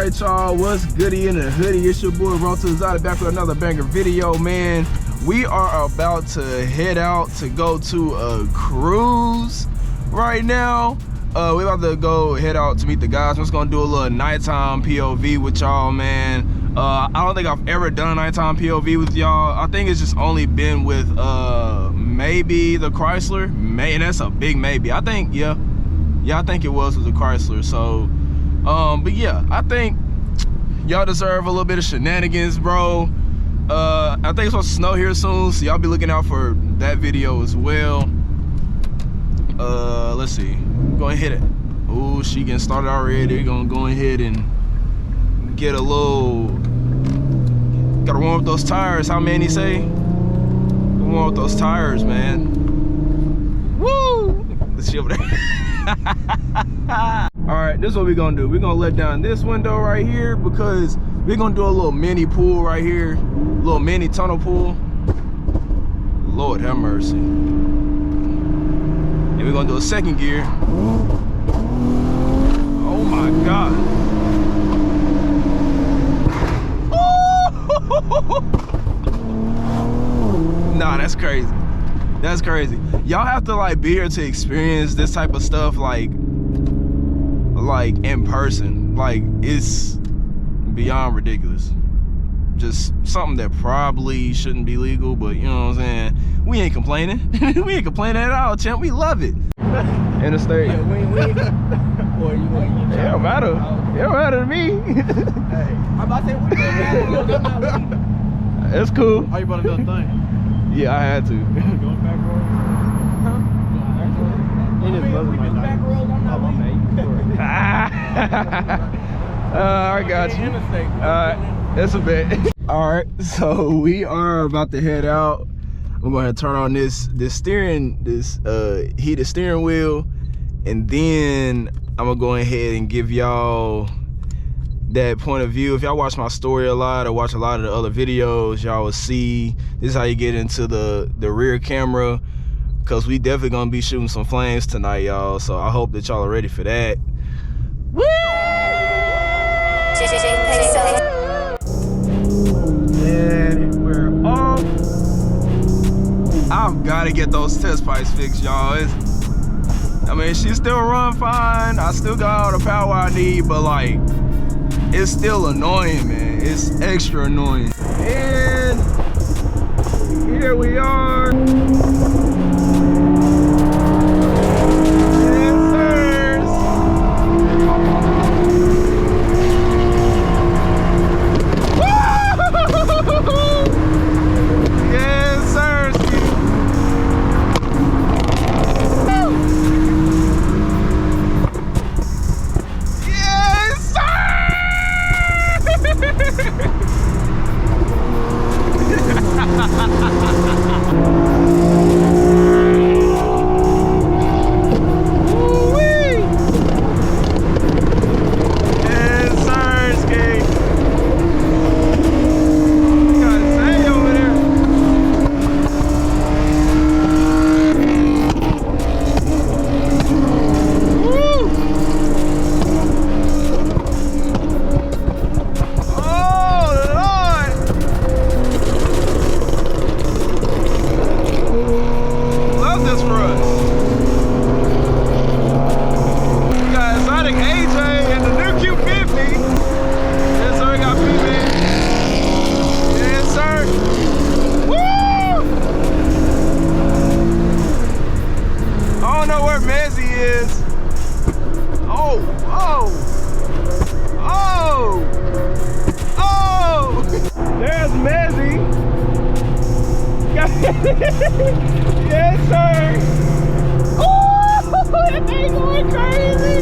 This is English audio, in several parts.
Alright y'all, what's goody in the hoodie? It's your boy Ron to the Zada back with another banger video, man. We are about to head out to go to a cruise right now. We're about to go head out to meet the guys. We're just gonna do a little nighttime POV with y'all, man. I don't think I've ever done a nighttime POV with y'all. I think it's just only been with maybe the Chrysler. And that's a big maybe. I think, yeah, I think it was with the Chrysler. So but yeah, I think y'all deserve a little bit of shenanigans, bro. I think it's supposed to snow here soon, so y'all be looking out for that video as well. Let's see, go ahead hit it. Oh, she getting started already. Gonna go ahead and get a little, gotta warm up those tires. How many say? Warm up those tires, man. Woo! Let's see over there. All right, this is what we're gonna do. We're gonna let down this window right here because we're gonna do a little mini pool right here, little mini tunnel pool. Lord have mercy. And we're gonna do a second gear. Oh my God. Nah, that's crazy. That's crazy. Y'all have to like be here to experience this type of stuff like in person. Like, it's beyond ridiculous. Just something that probably shouldn't be legal, but you know what I'm saying? We ain't complaining. We ain't complaining at all, champ. We love it. Interstate. Yeah, we or you it don't matter. It don't matter to me. Hey, I'm about to say we don't matter. That's cool. How you about to do the thing? Yeah, I had to. Going back road? Huh? It just wasn't my back road. I'm not I got you. That's a bet. All right, so we are about to head out. I'm going to turn on this heated steering wheel, and then I'm gonna go ahead and give y'all that point of view. If y'all watch my story a lot or watch a lot of the other videos, y'all will see this is how you get into the rear camera, because we definitely gonna be shooting some flames tonight, y'all. So I hope that y'all are ready for that. Woo! And we're off. I've got to get those test pipes fixed, y'all. I mean, she still run fine. I still got all the power I need, but like, it's still annoying, man. It's extra annoying. And here we are. Yes, sir. Oh, that thing going crazy.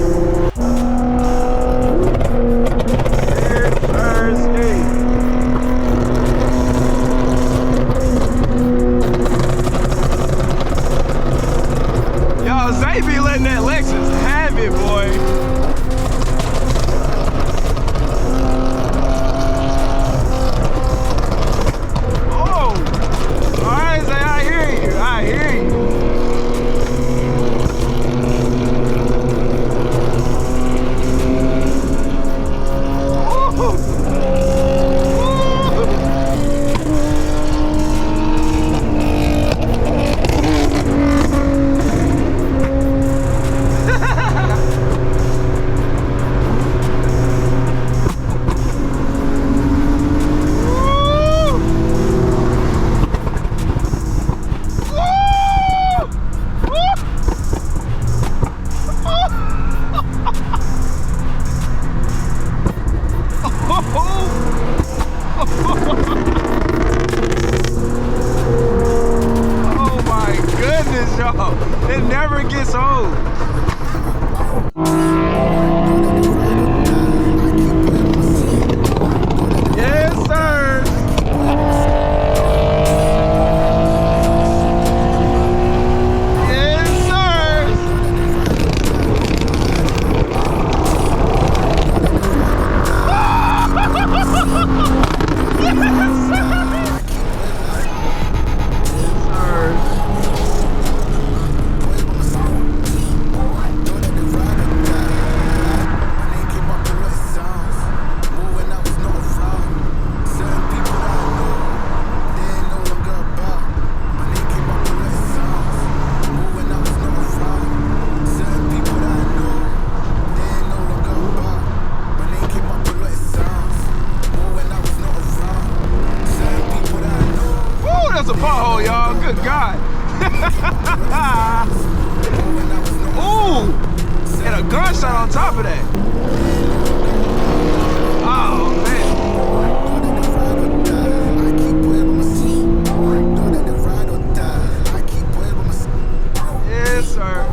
Y'all, Zay be letting that Lexus have it, boy. Oh, all right, Zay, I hear you. I wide shot on top of that. Oh, man. Yes, sir.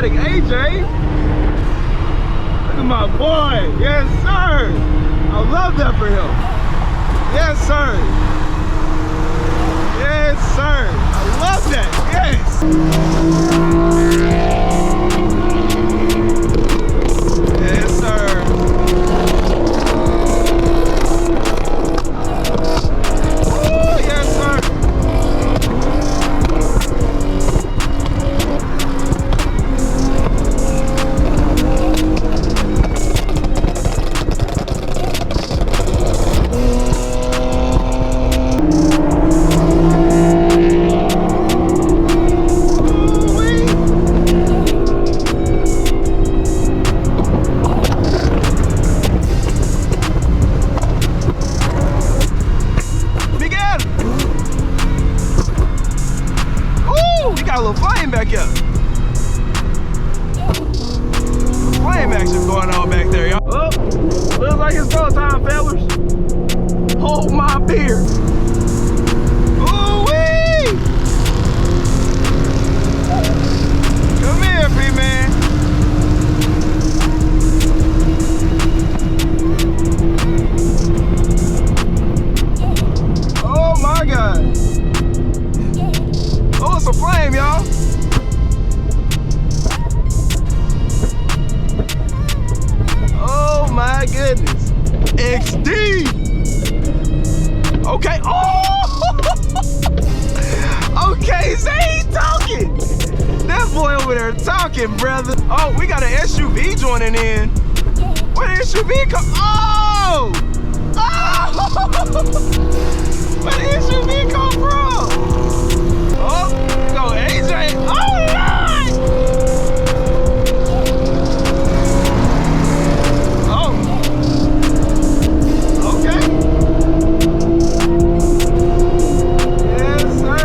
AJ. Look at my boy. Yes, sir. I love that for him. Yes, sir. Yes, sir. I love that. Yes. Yes, sir. Oh, yes, sir. Got a little flame back here. Flame action going on back there, y'all. Oh, looks like it's go time, fellas. Hold my beer. Ooh-wee! Come here, B-man. Oh my God. Oh, it's a flame, y'all. Oh my goodness. XD. Okay. Oh. Okay, say he talking. That boy over there talking, brother. Oh, we got an SUV joining in. Where the SUV come? Oh. Oh. Where the SUV come from? Oh, go AJ. Oh, Lord! Oh. Okay. Yes, sir.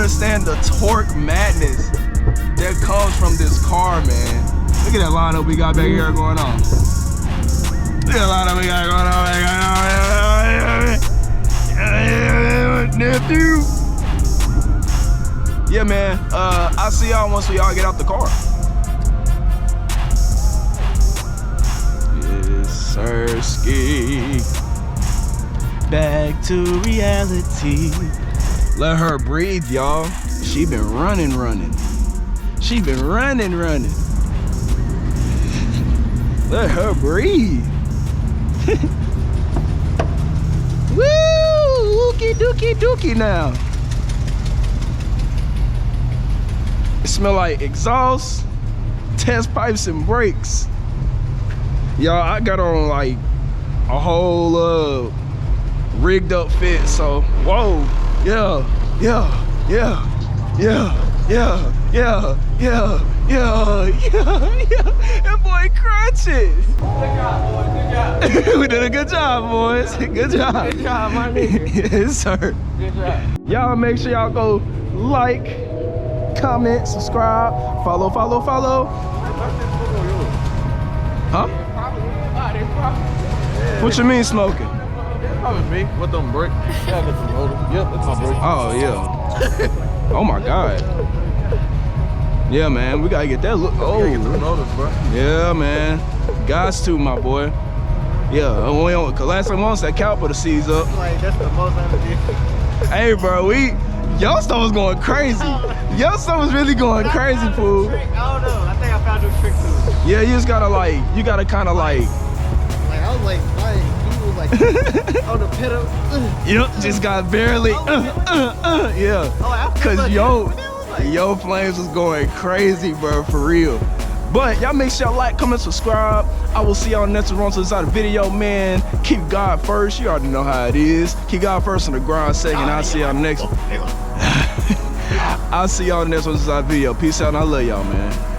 understand the torque madness that comes from this car, man. Look at that lineup we got back here going on. Look at that lineup we got going on. Nephew. Yeah, man. I'll see y'all once we all get out the car. Yes, sir, ski. Back to reality. Let her breathe, y'all. She been running. She been running. Let her breathe. Woo! Ookie dookie now. It smell like exhaust, test pipes, and brakes. Y'all, I got on like a whole rigged up fit, so whoa, yeah. That boy crunching. Good job, boys. Good job. We did a good job, boys. Good job. Good job, my nigga. Yes, sir. Good job. Y'all make sure y'all go like, comment, subscribe, follow. Huh? What you mean smoking? Probably me with them bricks. Yeah, I got some motor. Yep, that's my brick. Oh yeah. Oh my God. Yeah, man, we gotta get that look. Oh, Get the motors, bro. yeah, man. Gots to, my boy. Yeah, we don't, cause last time once that caliper seized up. Like, that's the most I did. Hey, bro, y'all stuff was going crazy. Y'all stuff was really going crazy, fool. I don't know. I think I found a trick too. Yeah, you just gotta kind of like. Like, I was like, he was like, on the pedal. Yep, just got barely. Yeah. Cause yo flames was going crazy, bro, for real. But y'all make sure y'all like, comment, subscribe. I will see y'all next one to the side of the video, man. Keep God first. You already know how it is. Keep God first and the grind second. I'll see y'all next one. I'll see y'all next one to the side of the video. Peace out and I love y'all, man.